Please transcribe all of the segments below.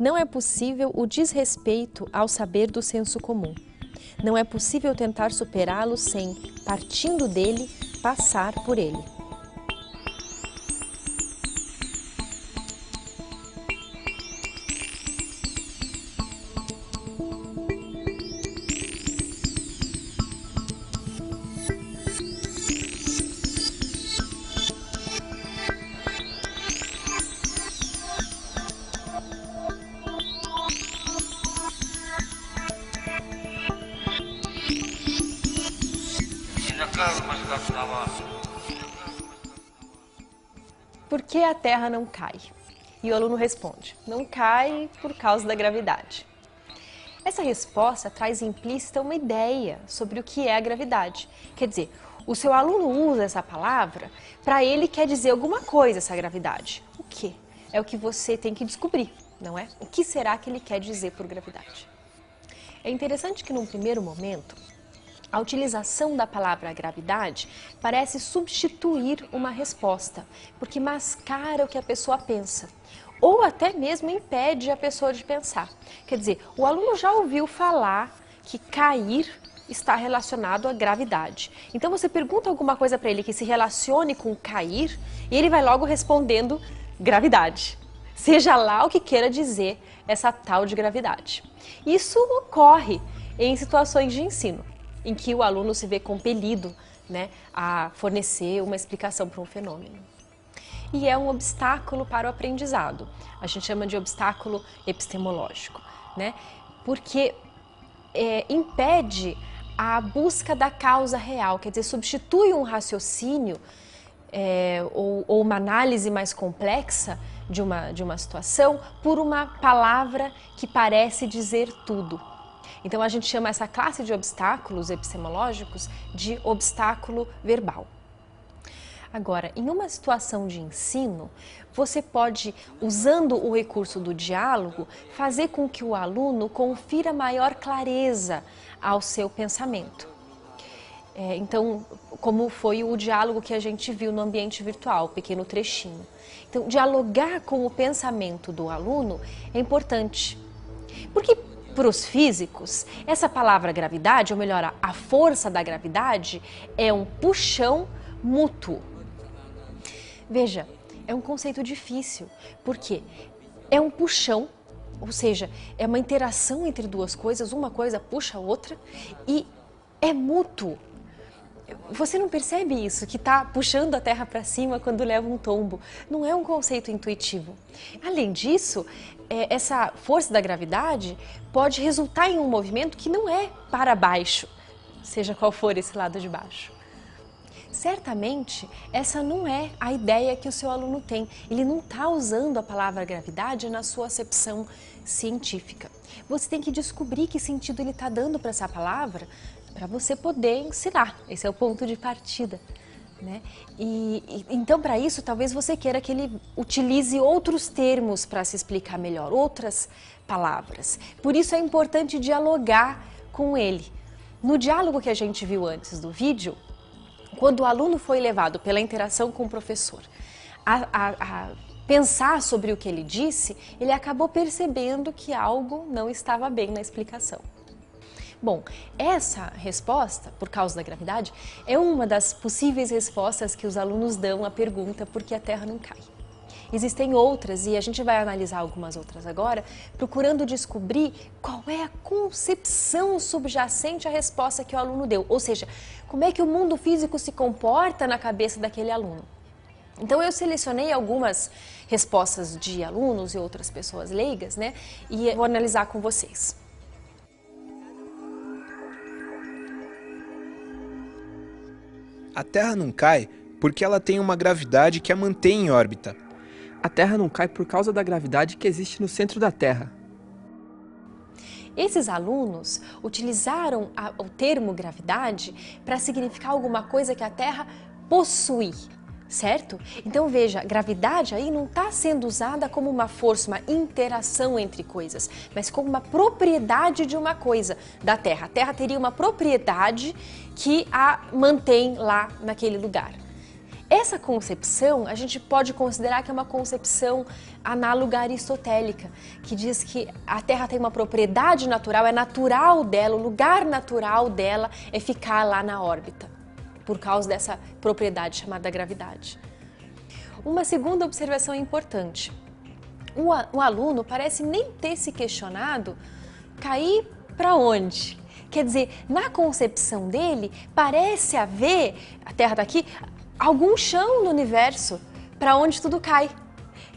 Não é possível o desrespeito ao saber do senso comum. Não é possível tentar superá-lo sem, partindo dele, passar por ele. Por que a Terra não cai? E o aluno responde: não cai por causa da gravidade. Essa resposta traz implícita uma ideia sobre o que é a gravidade. Quer dizer, o seu aluno usa essa palavra, para ele quer dizer alguma coisa essa gravidade. O que? É o que você tem que descobrir, não é? O que será que ele quer dizer por gravidade? É interessante que num primeiro momento, a utilização da palavra gravidade parece substituir uma resposta, porque mascara o que a pessoa pensa, ou até mesmo impede a pessoa de pensar. Quer dizer, o aluno já ouviu falar que cair está relacionado à gravidade. Então você pergunta alguma coisa para ele que se relacione com cair e ele vai logo respondendo gravidade. Seja lá o que queira dizer essa tal de gravidade. Isso ocorre em situações de ensino, em que o aluno se vê compelido, né, a fornecer uma explicação para um fenômeno. E é um obstáculo para o aprendizado. A gente chama de obstáculo epistemológico, né? Porque impede a busca da causa real, quer dizer, substitui um raciocínio ou uma análise mais complexa de uma situação por uma palavra que parece dizer tudo. Então a gente chama essa classe de obstáculos epistemológicos de obstáculo verbal. Agora, em uma situação de ensino, você pode, usando o recurso do diálogo, fazer com que o aluno confira maior clareza ao seu pensamento. Então, como foi o diálogo que a gente viu no ambiente virtual, pequeno trechinho. Então, dialogar com o pensamento do aluno é importante, porque para os físicos, essa palavra gravidade, ou melhor, a força da gravidade, é um puxão mútuo. Veja, é um conceito difícil, porque é um puxão, ou seja, é uma interação entre duas coisas, uma coisa puxa a outra, e é mútuo. Você não percebe isso, que está puxando a Terra para cima quando leva um tombo? Não é um conceito intuitivo. Além disso, essa força da gravidade pode resultar em um movimento que não é para baixo, seja qual for esse lado de baixo. Certamente, essa não é a ideia que o seu aluno tem. Ele não está usando a palavra gravidade na sua acepção científica. Você tem que descobrir que sentido ele está dando para essa palavra, para você poder ensinar. Esse é o ponto de partida, né? Então, para isso, talvez você queira que ele utilize outros termos para se explicar melhor, outras palavras. Por isso é importante dialogar com ele. No diálogo que a gente viu antes do vídeo, quando o aluno foi levado pela interação com o professor a pensar sobre o que ele disse, ele acabou percebendo que algo não estava bem na explicação. Bom, essa resposta, por causa da gravidade, é uma das possíveis respostas que os alunos dão à pergunta por que a Terra não cai. Existem outras e a gente vai analisar algumas outras agora, procurando descobrir qual é a concepção subjacente à resposta que o aluno deu, ou seja, como é que o mundo físico se comporta na cabeça daquele aluno. Então eu selecionei algumas respostas de alunos e outras pessoas leigas, né, e vou analisar com vocês. A Terra não cai porque ela tem uma gravidade que a mantém em órbita. A Terra não cai por causa da gravidade que existe no centro da Terra. Esses alunos utilizaram o termo gravidade para significar alguma coisa que a Terra possui, certo? Então veja, gravidade aí não está sendo usada como uma força, uma interação entre coisas, mas como uma propriedade de uma coisa da Terra. A Terra teria uma propriedade que a mantém lá naquele lugar. Essa concepção a gente pode considerar que é uma concepção análoga aristotélica, que diz que a Terra tem uma propriedade natural, é natural dela, o lugar natural dela é ficar lá na órbita, por causa dessa propriedade chamada gravidade. Uma segunda observação importante. O aluno parece nem ter se questionado cair para onde. Quer dizer, na concepção dele, parece haver, a Terra está aqui, algum chão no universo para onde tudo cai.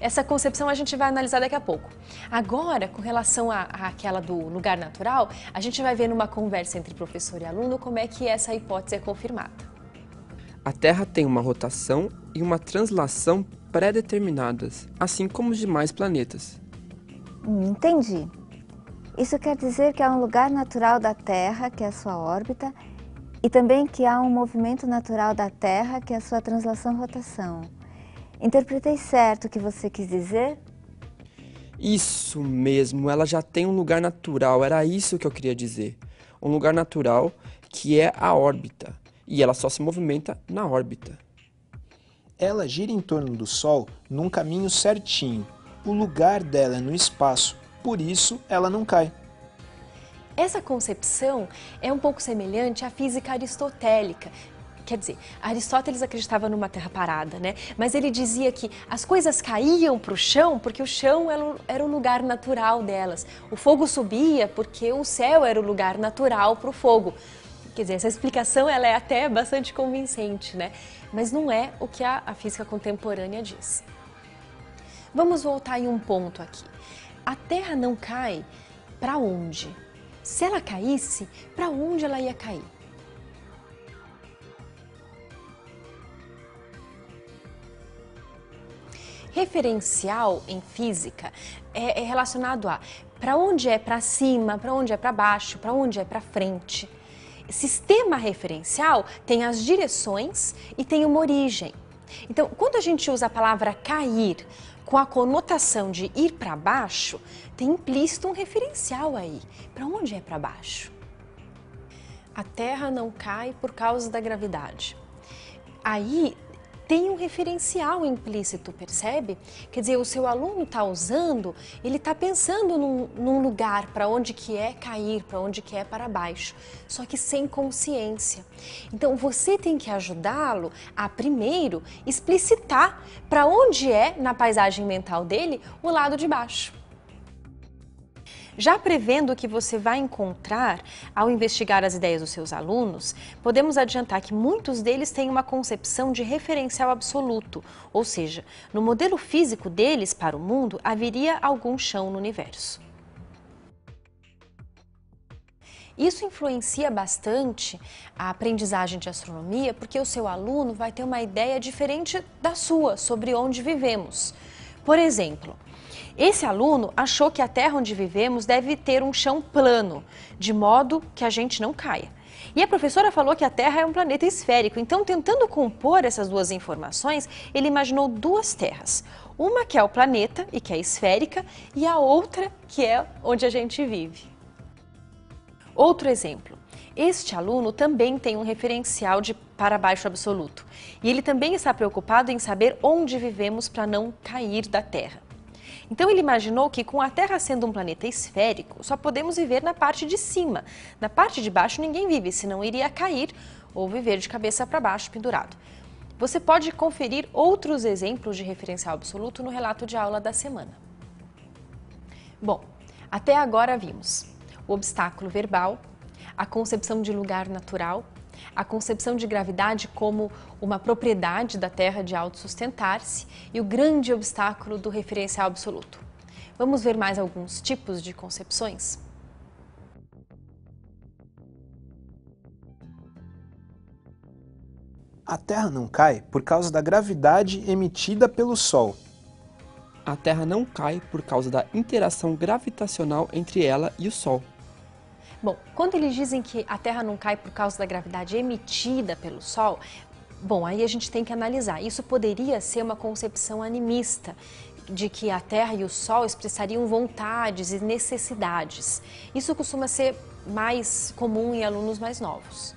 Essa concepção a gente vai analisar daqui a pouco. Agora, com relação àquela do lugar natural, a gente vai ver numa conversa entre professor e aluno como é que essa hipótese é confirmada. A Terra tem uma rotação e uma translação pré-determinadas, assim como os demais planetas. Entendi. Isso quer dizer que há um lugar natural da Terra, que é a sua órbita, e também que há um movimento natural da Terra, que é a sua translação-rotação. Interpretei certo o que você quis dizer? Isso mesmo, ela já tem um lugar natural, era isso que eu queria dizer. Um lugar natural que é a órbita, e ela só se movimenta na órbita. Ela gira em torno do Sol num caminho certinho. O lugar dela é no espaço, por isso ela não cai. Essa concepção é um pouco semelhante à física aristotélica. Quer dizer, Aristóteles acreditava numa terra parada, né? Mas ele dizia que as coisas caíam para o chão porque o chão era o lugar natural delas. O fogo subia porque o céu era o lugar natural para o fogo. Quer dizer, essa explicação ela é até bastante convincente, né? Mas não é o que a física contemporânea diz. Vamos voltar em um ponto aqui. A Terra não cai para onde? Se ela caísse, para onde ela ia cair? Referencial em física é relacionado a para onde é para cima, para onde é para baixo, para onde é para frente. Sistema referencial tem as direções e tem uma origem. Então, quando a gente usa a palavra cair com a conotação de ir para baixo, tem implícito um referencial aí. Para onde é para baixo? A Terra não cai por causa da gravidade. Aí tem um referencial implícito, percebe? Quer dizer, o seu aluno está usando, ele está pensando num lugar para onde que é cair, para onde que é para baixo, só que sem consciência. Então você tem que ajudá-lo a primeiro explicitar para onde é, na paisagem mental dele, o lado de baixo. Já prevendo o que você vai encontrar ao investigar as ideias dos seus alunos, podemos adiantar que muitos deles têm uma concepção de referencial absoluto, ou seja, no modelo físico deles para o mundo haveria algum chão no universo. Isso influencia bastante a aprendizagem de astronomia, porque o seu aluno vai ter uma ideia diferente da sua sobre onde vivemos. Por exemplo, esse aluno achou que a Terra onde vivemos deve ter um chão plano, de modo que a gente não caia. E a professora falou que a Terra é um planeta esférico, então tentando compor essas duas informações, ele imaginou duas terras. Uma que é o planeta e que é esférica, e a outra que é onde a gente vive. Outro exemplo. Este aluno também tem um referencial de para baixo absoluto. E ele também está preocupado em saber onde vivemos para não cair da Terra. Então ele imaginou que com a Terra sendo um planeta esférico, só podemos viver na parte de cima. Na parte de baixo ninguém vive, senão iria cair ou viver de cabeça para baixo pendurado. Você pode conferir outros exemplos de referencial absoluto no relato de aula da semana. Bom, até agora vimos o obstáculo verbal, a concepção de lugar natural, a concepção de gravidade como uma propriedade da Terra de autossustentar-se e o grande obstáculo do referencial absoluto. Vamos ver mais alguns tipos de concepções? A Terra não cai por causa da gravidade emitida pelo Sol. A Terra não cai por causa da interação gravitacional entre ela e o Sol. Bom, quando eles dizem que a Terra não cai por causa da gravidade emitida pelo Sol, bom, aí a gente tem que analisar. Isso poderia ser uma concepção animista, de que a Terra e o Sol expressariam vontades e necessidades. Isso costuma ser mais comum em alunos mais novos.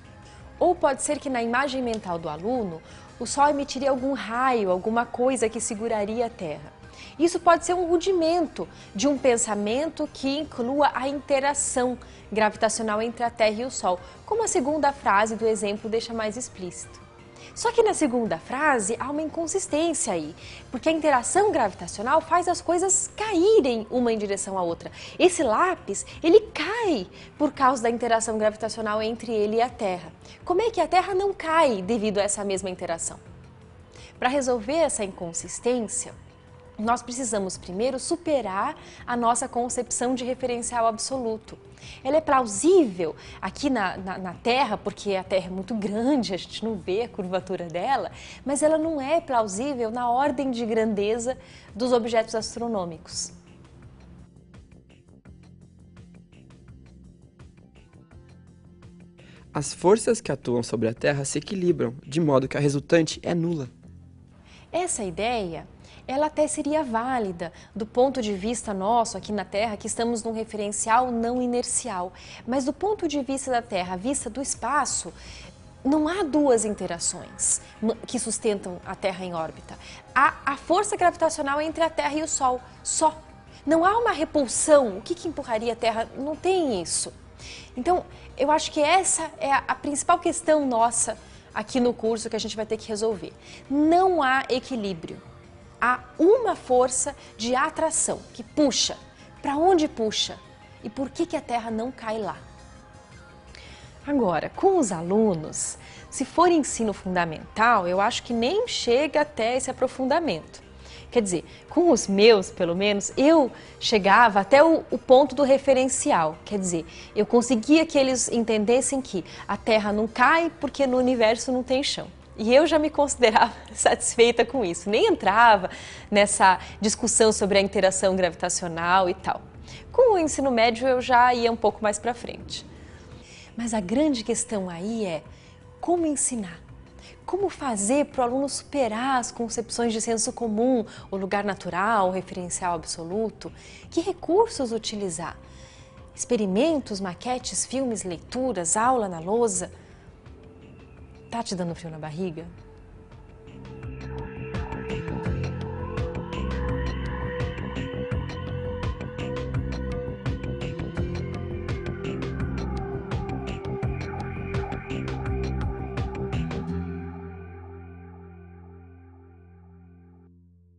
Ou pode ser que na imagem mental do aluno, o Sol emitiria algum raio, alguma coisa que seguraria a Terra. Isso pode ser um rudimento de um pensamento que inclua a interação gravitacional entre a Terra e o Sol, como a segunda frase do exemplo deixa mais explícito. Só que na segunda frase há uma inconsistência aí, porque a interação gravitacional faz as coisas caírem uma em direção à outra. Esse lápis, ele cai por causa da interação gravitacional entre ele e a Terra. Como é que a Terra não cai devido a essa mesma interação? Para resolver essa inconsistência, nós precisamos primeiro superar a nossa concepção de referencial absoluto. Ela é plausível aqui na Terra, porque a Terra é muito grande, a gente não vê a curvatura dela, mas ela não é plausível na ordem de grandeza dos objetos astronômicos. As forças que atuam sobre a Terra se equilibram, de modo que a resultante é nula. Essa ideia, ela até seria válida do ponto de vista nosso aqui na Terra, que estamos num referencial não inercial. Mas do ponto de vista da Terra, vista do espaço, não há duas interações que sustentam a Terra em órbita. Há a força gravitacional entre a Terra e o Sol, só. Não há uma repulsão. O que empurraria a Terra? Não tem isso. Então, eu acho que essa é a principal questão nossa aqui no curso que a gente vai ter que resolver. Não há equilíbrio. Há uma força de atração que puxa. Para onde puxa? E por que a Terra não cai lá? Agora, com os alunos, se for ensino fundamental, eu acho que nem chega até esse aprofundamento. Quer dizer, com os meus, pelo menos, eu chegava até o ponto do referencial. Quer dizer, eu conseguia que eles entendessem que a Terra não cai porque no universo não tem chão. E eu já me considerava satisfeita com isso. Nem entrava nessa discussão sobre a interação gravitacional e tal. Com o ensino médio eu já ia um pouco mais para frente. Mas a grande questão aí é como ensinar. Como fazer para o aluno superar as concepções de senso comum, o lugar natural, o referencial absoluto? Que recursos utilizar? Experimentos, maquetes, filmes, leituras, aula na lousa? Tá te dando frio na barriga?